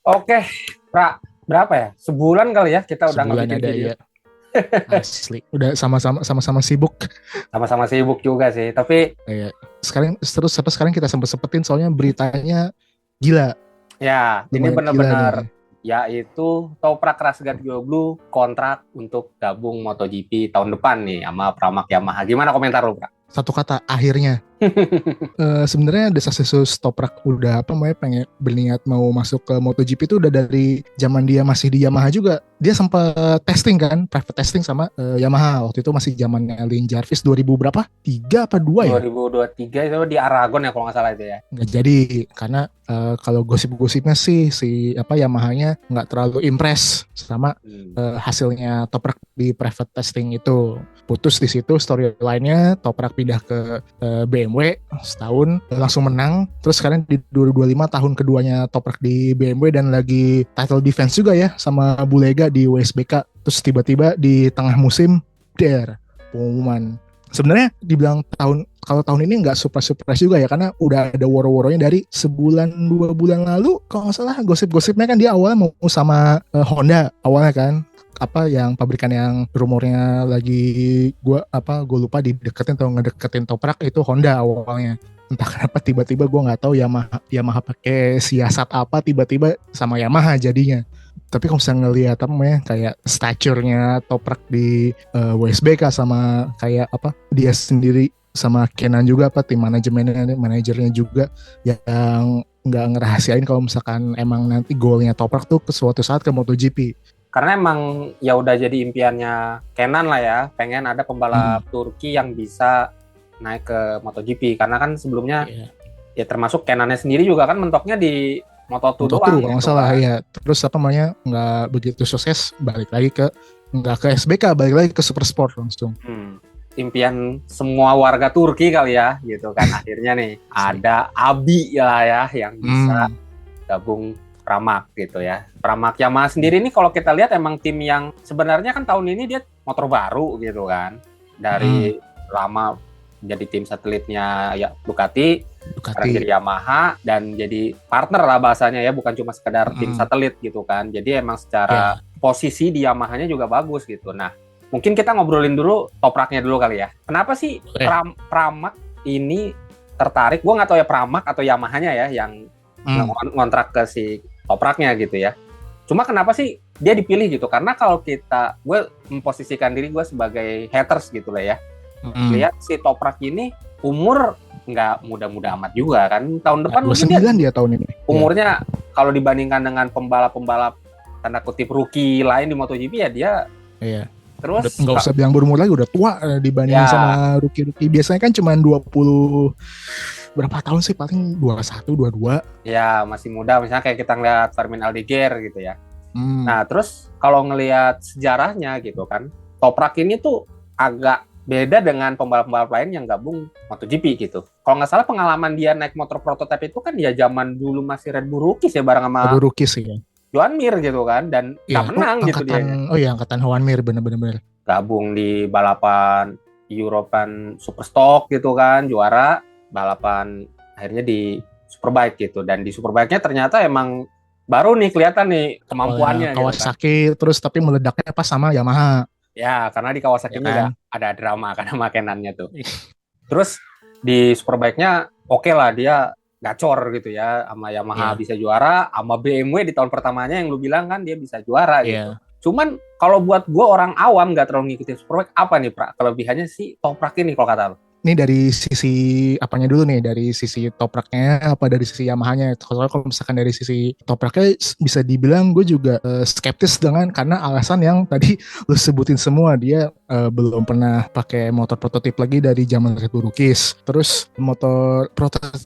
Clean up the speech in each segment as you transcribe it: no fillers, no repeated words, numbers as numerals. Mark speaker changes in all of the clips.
Speaker 1: Oke, Pra, berapa ya? Sebulan kali ya kita udah
Speaker 2: Sebulan
Speaker 1: ngebikin
Speaker 2: ada
Speaker 1: video.
Speaker 2: ya, asli. Udah sama-sama sibuk.
Speaker 1: Sama-sama sibuk juga sih. Tapi
Speaker 2: Kayak sekarang kita sempet-sempetin soalnya beritanya gila,
Speaker 1: ya, ini
Speaker 2: lumayan gila
Speaker 1: bener-bener
Speaker 2: nih.
Speaker 1: yaitu Toprak Razgatlioglu kontrak untuk gabung MotoGP tahun depan nih sama Pramac Yamaha. Gimana komentar lu, Pra?
Speaker 2: Satu kata, akhirnya. Sebenarnya desas-desus Toprak udah apa namanya pengen berniat mau masuk ke MotoGP itu udah dari zaman dia masih di Yamaha juga. Dia sempat testing kan, private testing sama Yamaha. Waktu itu masih zamannya Lin Jarvis 2000 berapa? 3 apa 2 ya?
Speaker 1: 2023 itu di Aragon ya kalau nggak salah itu ya.
Speaker 2: Nggak jadi karena kalau gosip-gosipnya sih si apa Yamahanya nggak terlalu impress sama
Speaker 1: Hmm.
Speaker 2: hasilnya Toprak di private testing itu. Putus di situ storyline-nya, Toprak pindah ke BMW setahun langsung menang. Terus sekarang di 2025 tahun keduanya Toprak di BMW dan lagi title defense juga ya sama Bulega di WSBK. Terus tiba-tiba di tengah musim pengumuman. Sebenarnya dibilang kalau tahun ini nggak surprise juga ya karena udah ada woro-woronya dari sebulan 2 bulan lalu kalau nggak salah gosip-gosipnya kan dia awalnya mau sama Honda awalnya kan apa yang pabrikan yang rumornya lagi gue lupa dideketin atau ngedeketin Toprak itu Honda awalnya. Entah kenapa tiba-tiba gue nggak tahu Yamaha pakai siasat apa tiba-tiba sama Yamaha jadinya. Tapi kalau misalnya ngelihat apa namanya kayak stature-nya Toprak di WSBK sama kayak apa dia sendiri sama Kenan juga apa tim manajernya juga yang nggak ngerahasiain kalau misalkan emang nanti goalnya Toprak tuh ke suatu saat ke MotoGP.
Speaker 1: Karena emang ya udah jadi impiannya Kenan lah ya, pengen ada pembalap Turki yang bisa naik ke MotoGP. Karena kan sebelumnya
Speaker 2: Yeah.
Speaker 1: ya termasuk Kenannya sendiri juga kan mentoknya di Moto2
Speaker 2: Moto2
Speaker 1: doang
Speaker 2: kalau nggak
Speaker 1: gitu
Speaker 2: salah
Speaker 1: kan.
Speaker 2: ya. Terus apa namanya nggak begitu sukses balik lagi ke nggak ke SBK balik lagi ke Super Sport langsung.
Speaker 1: Impian semua warga Turki kali ya gitu kan. Akhirnya nih ada Abi ya yang bisa gabung Pramac gitu ya. Pramac Yamaha sendiri ini kalau kita lihat emang tim yang sebenarnya kan tahun ini dia motor baru gitu kan. Dari lama jadi tim satelitnya ya Ducati, sekarang jadi Yamaha dan jadi partner lah bahasanya ya, bukan cuma sekedar tim satelit gitu kan. Jadi emang secara posisi di Yamahanya juga bagus gitu. Nah, mungkin kita ngobrolin dulu Topraknya dulu kali ya. Kenapa sih Pramac ini tertarik? Gue nggak tahu ya Pramac atau Yamahanya ya yang ngontrak ke si Topraknya gitu ya. Cuma kenapa sih dia dipilih gitu? Karena kalau gue memposisikan diri gue sebagai haters gitu lah ya. Lihat si Toprak ini umur nggak muda-muda amat juga kan. Tahun depan mungkin
Speaker 2: dia tahun ini.
Speaker 1: Umurnya kalau dibandingkan dengan pembalap-pembalap tanda kutip rookie lain di MotoGP ya dia.
Speaker 2: Iya.
Speaker 1: Terus
Speaker 2: nggak usah bilang berumur lagi udah tua dibandingin sama rookie-rookie. Biasanya kan cuma 20 berapa tahun sih paling 21, 22.
Speaker 1: Ya masih muda misalnya kayak kita ngeliat Fermin Aldeguer gitu ya. Nah terus kalau ngelihat sejarahnya gitu kan, Toprak ini tuh agak beda dengan pembalap-pembalap lain yang gabung MotoGP gitu. Kalau nggak salah pengalaman dia naik motor prototipe itu kan ya zaman dulu masih Red Bull Rookies ya bareng sama
Speaker 2: Red Bull Rookies ya.
Speaker 1: Joan Mir gitu kan dan nggak menang gitu dia.
Speaker 2: Oh iya angkatan Joan Mir bener-bener.
Speaker 1: Gabung di balapan European Superstock gitu kan, juara balapan akhirnya di Superbike gitu dan di Superbike-nya ternyata emang baru nih kelihatan nih kemampuannya
Speaker 2: Kawasaki gitu kan. Terus tapi meledaknya pas sama Yamaha.
Speaker 1: Ya, karena di Kawasaki ini kan? ada drama karena makanannya tuh. Terus di Superbike-nya oke lah dia gacor gitu ya sama Yamaha bisa juara, sama BMW di tahun pertamanya yang lu bilang kan dia bisa juara gitu. Cuman kalau buat gue orang awam nggak terlalu ngikutin Superbike, apa nih Pra? Kelebihannya sih Toprak ini kalau kata lu.
Speaker 2: Ini dari sisi apanya dulu nih, dari sisi Topraknya apa dari sisi Yamahanya? Soalnya kalau misalkan dari sisi Topraknya bisa dibilang gue juga skeptis dengan karena alasan yang tadi lu sebutin semua. Dia belum pernah pakai motor prototip lagi dari zaman Red Bull Rookies. Terus motor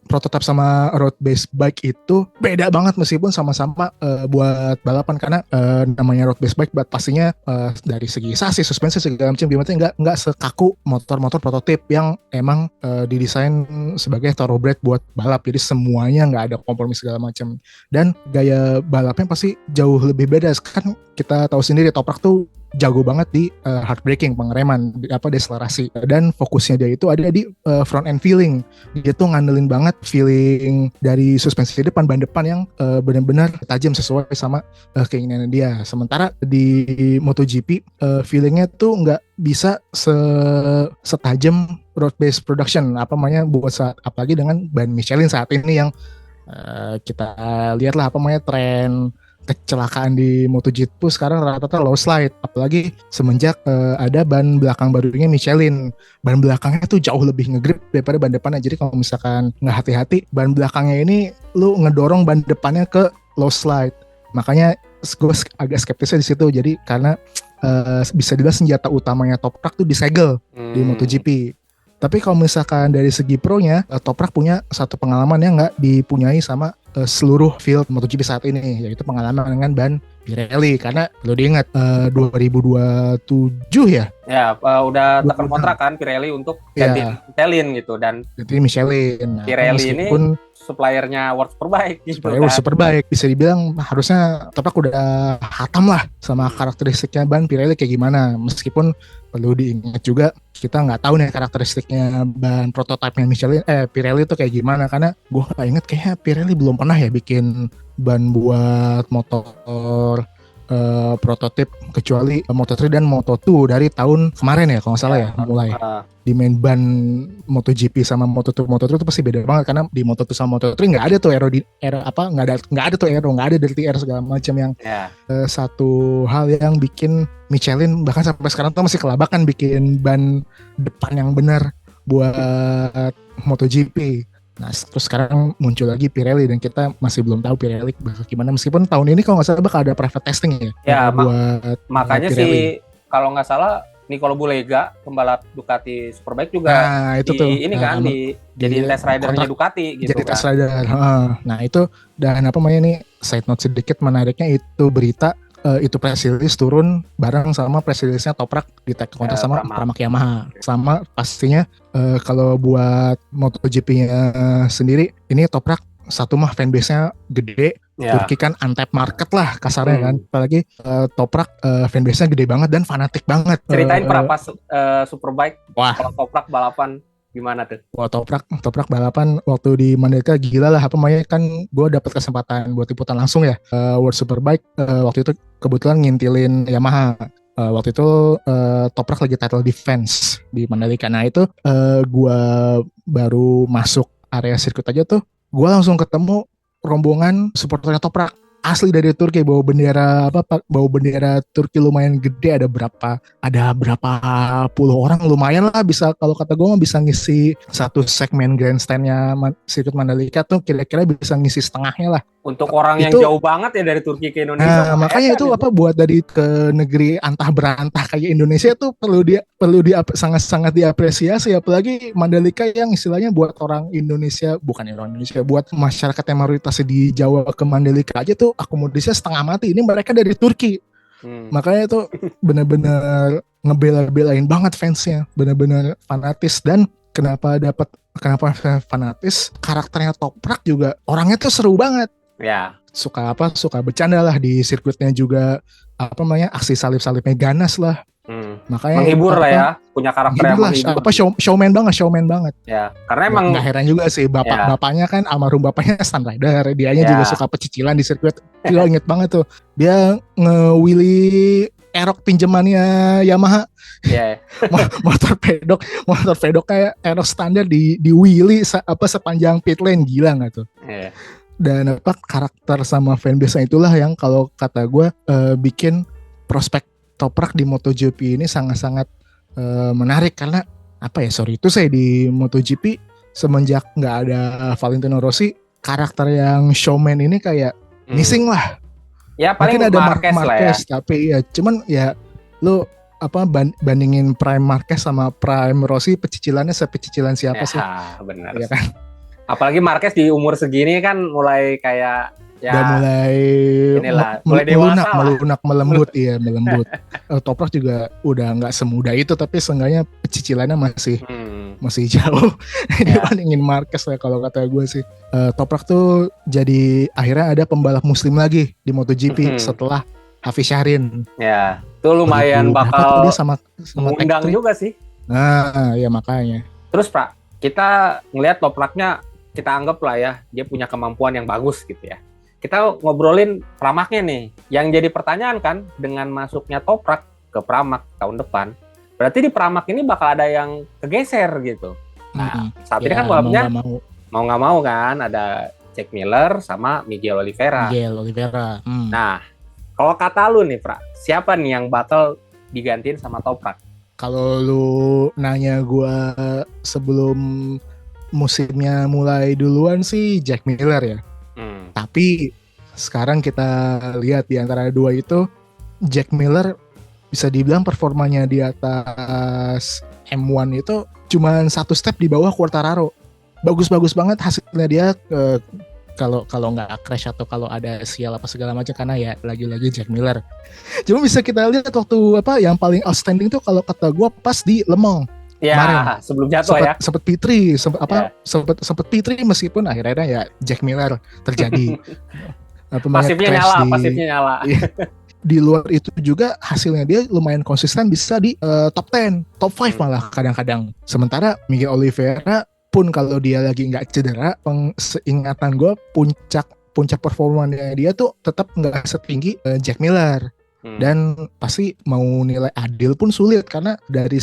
Speaker 2: prototipe sama road based bike itu beda banget meskipun sama-sama buat balapan karena namanya road based bike pastinya dari segi sasis, suspensi segala macam gimana nggak sekaku motor-motor prototip yang emang didesain sebagai thoroughbred buat balap, jadi semuanya nggak ada kompromi segala macam, dan gaya balapnya pasti jauh lebih beda. Kan kita tahu sendiri Toprak tuh jago banget di hard braking, pengereman, deselerasi, dan fokusnya dia itu ada di front end feeling. Dia tuh ngandelin banget feeling dari suspensi depan, ban depan yang benar-benar tajam sesuai sama keinginan dia. Sementara di MotoGP feelingnya tuh nggak bisa setajam road based production buat saat, apalagi dengan ban Michelin saat ini yang kita lihat lah tren kecelakaan di MotoGP sekarang rata-rata low slide, apalagi semenjak ada ban belakang barunya Michelin. Ban belakangnya tuh jauh lebih ngegrip daripada ban depannya, jadi kalau misalkan nggak hati-hati, ban belakangnya ini lu ngedorong ban depannya ke low slide. Makanya gue agak skeptisnya di situ, jadi karena bisa dibilang senjata utamanya Toprak tuh disegel di MotoGP. Tapi kalau misalkan dari segi pro-nya, Toprak punya satu pengalaman yang nggak dipunyai sama seluruh field MotoGP saat ini, yaitu pengalaman dengan ban Pirelli. Karena perlu diingat 2027 ya?
Speaker 1: Ya, udah tekan kontrak kan Pirelli untuk gantiin Michelin gitu, dan
Speaker 2: gantiin Michelin. Nah,
Speaker 1: Pirelli ini suppliernya World Superbike gitu
Speaker 2: kan. World Superbike, bisa dibilang harusnya Toprak udah hatam lah sama karakteristiknya ban Pirelli kayak gimana. Meskipun perlu diingat juga, kita nggak tahu nih karakteristiknya ban prototipe Michelin Pirelli itu kayak gimana, karena gue nggak inget kayaknya Pirelli belum pernah ya bikin ban buat motor prototip kecuali Moto3 dan Moto2 dari tahun kemarin ya kalau nggak salah ya mulai di main ban MotoGP sama Moto2 itu pasti beda banget, karena di Moto2 sama Moto3 nggak ada tuh nggak ada dirty air segala macam yang satu hal yang bikin Michelin bahkan sampai sekarang tuh masih kelabakan bikin ban depan yang benar buat MotoGP. Nah terus sekarang muncul lagi Pirelli dan kita masih belum tahu Pirelli gimana, meskipun tahun ini kalau nggak salah bakal ada private testing ya
Speaker 1: buat makanya Pirelli. Sih kalau nggak salah Nicolo Bulega, pembalap Ducati Superbike juga
Speaker 2: itu tuh
Speaker 1: jadi test ridernya Ducati gitu
Speaker 2: jadi kan. Test rider. Nah itu, dan nih side note sedikit menariknya, itu berita itu press release turun bareng sama press release-nya Toprak di tag kontrak sama Pramac Yamaha. Sama pastinya kalau buat MotoGP-nya sendiri, ini Toprak satu mah fanbase-nya gede, Turki kan untapped market lah kasarnya kan, apalagi Toprak fanbase-nya gede banget dan fanatik banget.
Speaker 1: Ceritain berapa Superbike kalau Toprak balapan gimana tuh?
Speaker 2: Wah, Toprak balapan waktu di Mandalika gila lah, kan gue dapat kesempatan buat liputan langsung ya World Superbike, waktu itu kebetulan ngintilin Yamaha. Waktu itu Toprak lagi title defense di Mandalika. Nah itu gue baru masuk area sirkuit aja tuh, gue langsung ketemu rombongan supporternya Toprak asli dari Turki, bawa bendera Turki lumayan gede, ada berapa puluh orang, lumayan lah, bisa kalau kata gue mah bisa ngisi satu segmen grandstandnya sirkuit Mandalika tuh kira-kira bisa ngisi setengahnya lah.
Speaker 1: Untuk orang yang jauh banget ya dari Turki ke Indonesia.
Speaker 2: Makanya itu buat dari ke negeri antah berantah kayak Indonesia tuh perlu sangat diapresiasi, apalagi Mandalika yang istilahnya buat orang Indonesia, buat masyarakat yang mayoritas di Jawa ke Mandalika aja tuh akomodasinya setengah mati. Ini mereka dari Turki. Makanya itu benar-benar ngebela-belain banget fansnya, benar-benar fanatis. Dan kenapa fanatis, karakternya Toprak juga orangnya tuh seru banget.
Speaker 1: Ya.
Speaker 2: Suka bercanda lah di sirkuitnya juga, aksi salib-salibnya ganas lah. Makanya
Speaker 1: menghibur lah ya, punya karakter yang menghibur.
Speaker 2: Showman banget.
Speaker 1: Ya, karena emang
Speaker 2: nggak heran juga sih bapaknya kan, almarhum bapaknya stunt rider, dianya juga suka pecicilan di sirkuit. Gue inget banget tuh, dia nge-wheelie erok pinjamannya Yamaha. motor pedok kayak erok standar di wheelie sepanjang pit lane, gila nggak tuh? Dan karakter sama fanbase itulah yang kalau kata gue bikin prospek Toprak di MotoGP ini sangat-sangat menarik. Karena itu saya di MotoGP semenjak nggak ada Valentino Rossi, karakter yang showman ini kayak missing lah.
Speaker 1: Ya paling
Speaker 2: mungkin ada
Speaker 1: Marquez lah ya.
Speaker 2: Tapi ya cuman ya lu bandingin Prime Marquez sama Prime Rossi, pecicilannya sepecicilan siapa sih?
Speaker 1: Benar.
Speaker 2: Ya kan?
Speaker 1: Apalagi Marquez di umur segini kan mulai kayak
Speaker 2: udah mulai
Speaker 1: inilah mulai dewasa
Speaker 2: melunak melembut iya melembut. Toprak juga udah nggak semudah itu, tapi seenggaknya cicilannya masih jauh dibandingin Marquez lah kalau kata gue sih. Toprak tuh jadi akhirnya ada pembalap muslim lagi di MotoGP setelah Hafiz Syahrin.
Speaker 1: Ya, itu lumayan bakal
Speaker 2: dia sama
Speaker 1: mengundang juga sih.
Speaker 2: Nah, ya makanya.
Speaker 1: Terus Pak, kita ngelihat Topraknya, kita anggap lah ya, dia punya kemampuan yang bagus gitu ya. Kita ngobrolin Pramaknya nih. Yang jadi pertanyaan kan, dengan masuknya Toprak ke Pramak tahun depan, berarti di Pramak ini bakal ada yang kegeser gitu. Nah, saat ini kan balapnya mau nggak mau kan, ada Jack Miller sama Miguel Oliveira. Nah, kalau kata lu nih, Pra, siapa nih yang bakal digantiin sama Toprak?
Speaker 2: Kalau lu nanya gue sebelum musimnya mulai duluan sih Jack Miller ya. Tapi sekarang kita lihat di antara dua itu, Jack Miller bisa dibilang performanya di atas M1 itu cuma 1 step di bawah Quartararo. Bagus-bagus banget hasilnya dia kalau nggak crash atau kalau ada sial apa segala macam, karena ya lagi-lagi Jack Miller. Cuma bisa kita lihat waktu yang paling outstanding tuh kalau kata gue pas di Le Mans.
Speaker 1: Ya, kemarin. Sebelum jatuh
Speaker 2: sempat sempat P3 meskipun akhirnya ya Jack Miller terjadi.
Speaker 1: pasifnya nyala.
Speaker 2: Di luar itu juga hasilnya dia lumayan konsisten, bisa di top 10, top 5 malah kadang-kadang. Sementara Miguel Oliveira pun kalau dia lagi nggak cedera, seingatan gue puncak performanya dia tuh tetap nggak setinggi Jack Miller. Dan pasti mau nilai adil pun sulit, karena dari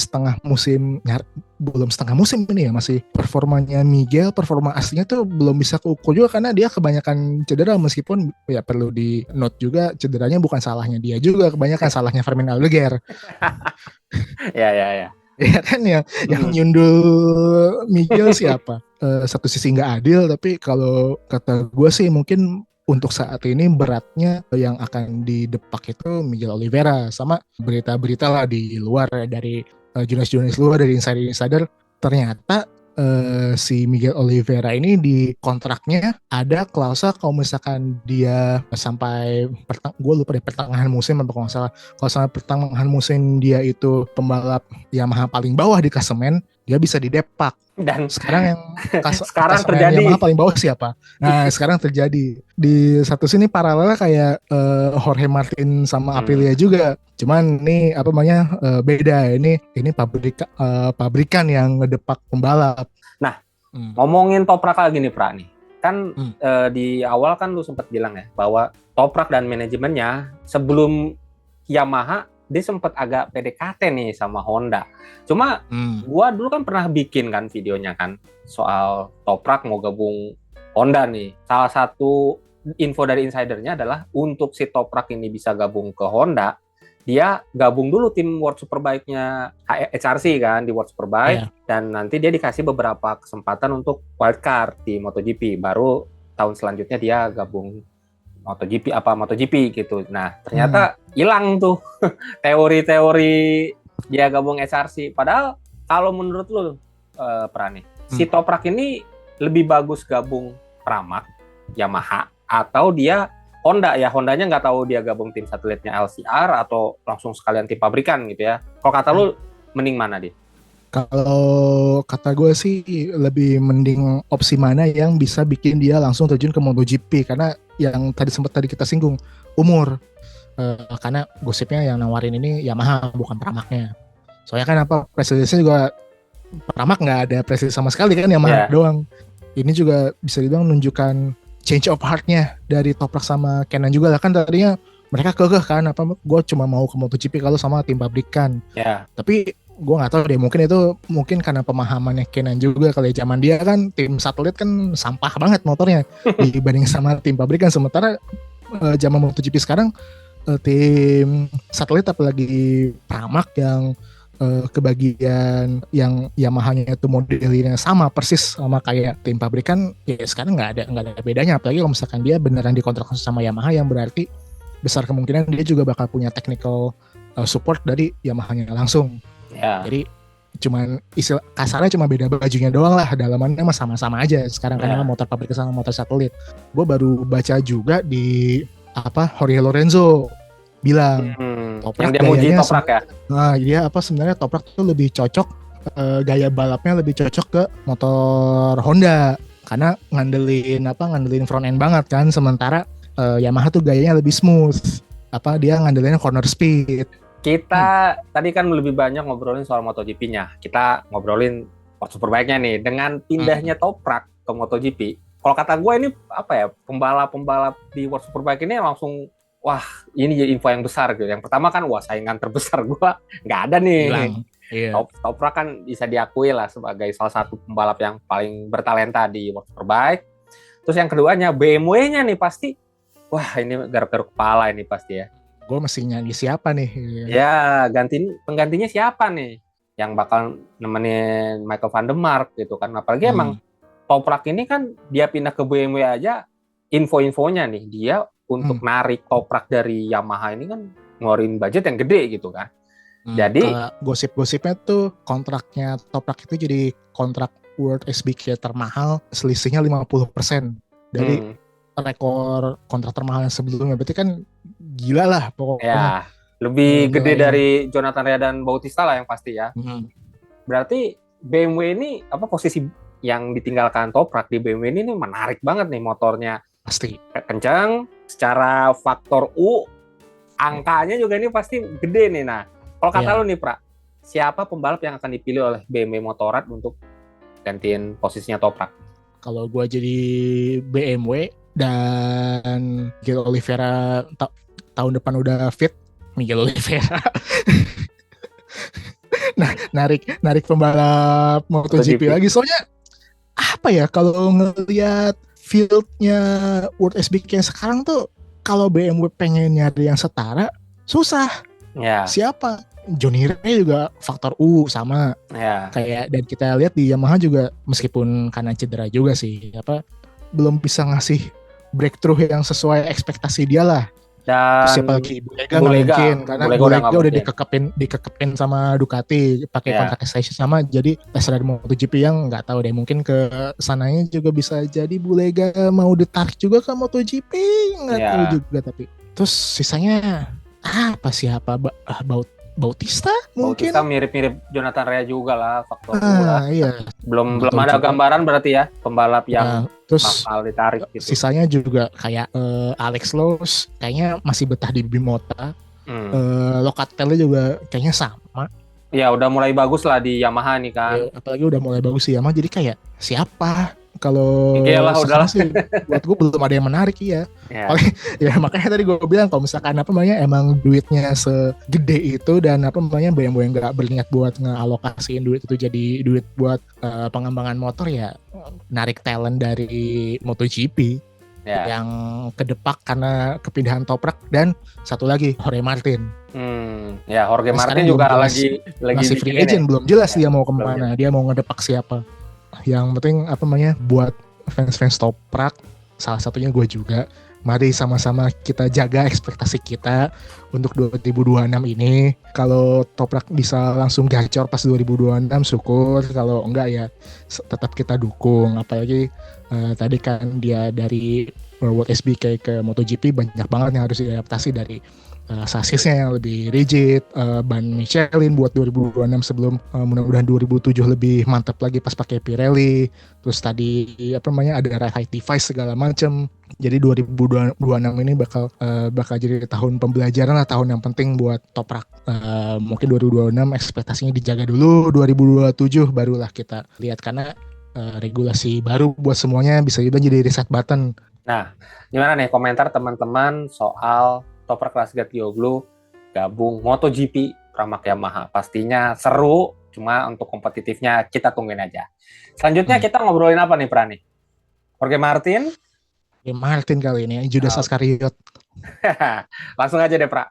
Speaker 2: belum setengah musim ini ya, masih performanya Miguel, performa aslinya tuh belum bisa keukur juga karena dia kebanyakan cedera, meskipun ya perlu di note juga cederanya bukan salahnya dia juga, kebanyakan salahnya Fermin Aldeguer.
Speaker 1: Ya.
Speaker 2: Ya kan yang nyundul Miguel siapa? Satu sisi nggak adil, tapi kalau kata gue sih mungkin untuk saat ini beratnya yang akan didepak itu Miguel Oliveira. Sama berita-berita lah di luar dari jurnalis luar, dari insider, ternyata si Miguel Oliveira ini di kontraknya ada klausa kalau misalkan dia sampai gue lupa deh pertengahan musim atau kalau nggak salah, kalau sampai pertengahan musim dia itu pembalap Yamaha paling bawah di klasemen, dia bisa didepak.
Speaker 1: Dan
Speaker 2: sekarang yang
Speaker 1: sekarang terjadi
Speaker 2: Yamaha paling bawah siapa? Nah sekarang terjadi di satu sini paralelnya kayak Jorge Martin sama Aprilia juga. Cuman ini beda, ini pabrikan yang ngedepak pembalap.
Speaker 1: Nah, ngomongin Toprak lagi nih Pra nih. Kan di awal kan lu sempat bilang ya bahwa Toprak dan manajemennya sebelum Yamaha dia sempat agak PDKT nih sama Honda. Cuma gua dulu kan pernah bikin kan videonya kan soal Toprak mau gabung Honda nih. Salah satu info dari insidernya adalah untuk si Toprak ini bisa gabung ke Honda, dia gabung dulu tim World Superbike-nya HRC kan di World Superbike, dan nanti dia dikasih beberapa kesempatan untuk wildcard di MotoGP. Baru tahun selanjutnya dia gabung MotoGP gitu. Nah, ternyata hilang tuh teori-teori dia gabung HRC. Padahal kalau menurut lu Prane, si Toprak ini lebih bagus gabung Pramac, Yamaha, atau dia Honda ya? Hondanya nggak tahu dia gabung tim satelitnya LCR atau langsung sekalian tim pabrikan gitu ya. Kalau kata lu mending mana dia?
Speaker 2: Kalau kata gue sih lebih mending opsi mana yang bisa bikin dia langsung terjun ke MotoGP, karena yang sempat kita singgung umur. Karena gosipnya yang nawarin ini Yamaha bukan Pramacnya. Soalnya kan presidennya juga Pramac nggak ada presiden sama sekali kan, Yamaha doang. Ini juga bisa dibilang menunjukkan change of heart-nya dari Toprak sama Kenan juga lah, kan tadinya mereka kekeh kan gue cuma mau ke MotoGP kalau sama tim pabrikan. Tapi gue nggak tahu deh, mungkin karena pemahamannya Kenan juga kali, zaman dia kan tim satelit kan sampah banget motornya dibanding sama tim pabrikan. Sementara zaman MotoGP sekarang tim satelit apalagi Pramac yang kebagian yang Yamaha-nya itu modelnya sama persis sama kayak tim pabrikan, ya sekarang nggak ada bedanya. Apalagi kalau misalkan dia beneran dikontrak sama Yamaha, yang berarti besar kemungkinan dia juga bakal punya technical support dari Yamaha-nya langsung. Jadi cuman kasarnya cuma beda bajunya doang lah, dalamannya mah sama-sama aja sekarang karena motor pabrikan sama motor satelit. Gue baru baca juga di Jorge Lorenzo bilang
Speaker 1: Yang
Speaker 2: Toprak
Speaker 1: dia muji
Speaker 2: gayanya
Speaker 1: Toprak ya.
Speaker 2: dia sebenarnya Toprak tuh lebih cocok, gaya balapnya lebih cocok ke motor Honda karena ngandelin front end banget kan, sementara Yamaha tuh gayanya lebih smooth, dia ngandelin corner speed.
Speaker 1: Kita tadi kan lebih banyak ngobrolin soal MotoGP-nya. Kita ngobrolin World Superbike-nya nih. Dengan pindahnya Toprak ke MotoGP, kalau kata gue ini pembalap-pembalap di World Superbike ini langsung, wah ini jadi info yang besar gitu. Yang pertama kan, wah saingan terbesar gue nggak ada nih.
Speaker 2: Iya.
Speaker 1: Toprak kan bisa diakui lah sebagai salah satu pembalap yang paling bertalenta di World Superbike. Terus yang keduanya BMW-nya nih pasti, wah ini garuk-garuk kepala ini pasti ya.
Speaker 2: Gue mesti nyanyi siapa nih?
Speaker 1: Ya, penggantinya siapa nih yang bakal nemenin Michael van der Mark gitu kan. Apalagi emang Toprak ini kan dia pindah ke BMW aja, info-infonya nih dia untuk narik Toprak dari Yamaha ini kan ngeluarin budget yang gede gitu kan. Jadi
Speaker 2: gosip-gosipnya tuh kontraknya Toprak itu jadi kontrak World SBK termahal, selisihnya 50% dari rekor kontrak termahal yang sebelumnya. Berarti kan gila lah pokoknya.
Speaker 1: Ya, lebih gede dari Jonathan Rea dan Bautista lah yang pasti ya. Berarti BMW ini posisi yang ditinggalkan Toprak di BMW ini menarik banget nih, motornya
Speaker 2: pasti
Speaker 1: kencang, secara faktor U angkanya juga ini pasti gede nih. Nah, kalau kata lu nih Pra, siapa pembalap yang akan dipilih oleh BMW Motorrad untuk gantiin posisinya Toprak?
Speaker 2: Kalau gue jadi BMW dan Miguel Oliveira tahun depan udah fit, Miguel Oliveira narik pembalap MotoGP lagi. Soalnya kalau ngelihat fieldnya World SBK yang sekarang tuh, kalau BMW pengen nyari yang setara susah. Siapa? Johnny Ray juga faktor U sama. Kayak, dan kita lihat di Yamaha juga, meskipun karena cedera juga sih, belum bisa ngasih breakthrough yang sesuai ekspektasi dia lah. Dan siapa lagi? Bulega mungkin, karena Bulega udah dikekepin sama Ducati pakai kontrak extension sama, jadi racer dari MotoGP yang nggak tahu deh, mungkin ke sananya juga bisa jadi Bulega mau ditarik juga ke MotoGP, nggak tahu juga. Tapi terus sisanya siapa? Bautista mungkin.
Speaker 1: Bautista mirip-mirip Jonathan Rea juga lah, faktor iya. Belum ada gambaran berarti ya pembalap yang bakal ditarik gitu.
Speaker 2: Sisanya juga kayak Alex Lowe's kayaknya masih betah di Bimota. Locatelli juga kayaknya sama.
Speaker 1: Ya udah mulai bagus lah di Yamaha nih kan.
Speaker 2: Apalagi udah mulai bagus di Yamaha, jadi kayak siapa? Kalau
Speaker 1: udahlah
Speaker 2: sih buat gue belum ada yang menarik ya. Makanya tadi gue bilang kalau misalkan emang duitnya segede itu dan BMW nggak berniat buat ngealokasiin duit itu jadi duit buat pengembangan motor, ya narik talent dari MotoGP yang kedepak karena kepindahan Toprak, dan satu lagi Jorge Martin.
Speaker 1: Jorge Martin juga lagi
Speaker 2: free agent, belum jelas dia mau kemana, dia mau ngedepak siapa. Yang penting buat fans-fans Toprak, salah satunya gue juga, mari sama-sama kita jaga ekspektasi kita untuk 2026 ini. Kalau Toprak bisa langsung gacor pas 2026 syukur, kalau enggak ya tetap kita dukung. Apalagi tadi kan dia dari World SBK ke MotoGP banyak banget yang harus diadaptasi, dari sasisnya yang lebih rigid, ban Michelin buat 2026 sebelum mudah-mudahan 2007 lebih mantap lagi pas pakai Pirelli. Terus tadi ada ride device segala macam. Jadi 2026 ini bakal jadi tahun pembelajaran lah, tahun yang penting buat Toprak. Mungkin 2026 ekspektasinya dijaga dulu, 2027 barulah kita lihat, karena regulasi baru buat semuanya, bisa juga jadi reset button.
Speaker 1: Nah, gimana nih komentar teman-teman soal Toprak Razgatlioglu gabung MotoGP Pramac Yamaha? Pastinya seru, cuma untuk kompetitifnya kita tungguin aja. Selanjutnya kita ngobrolin apa nih, Prani? Jorge Martin?
Speaker 2: Martin kali ini, Judas Ascariot.
Speaker 1: Langsung aja deh, Pra.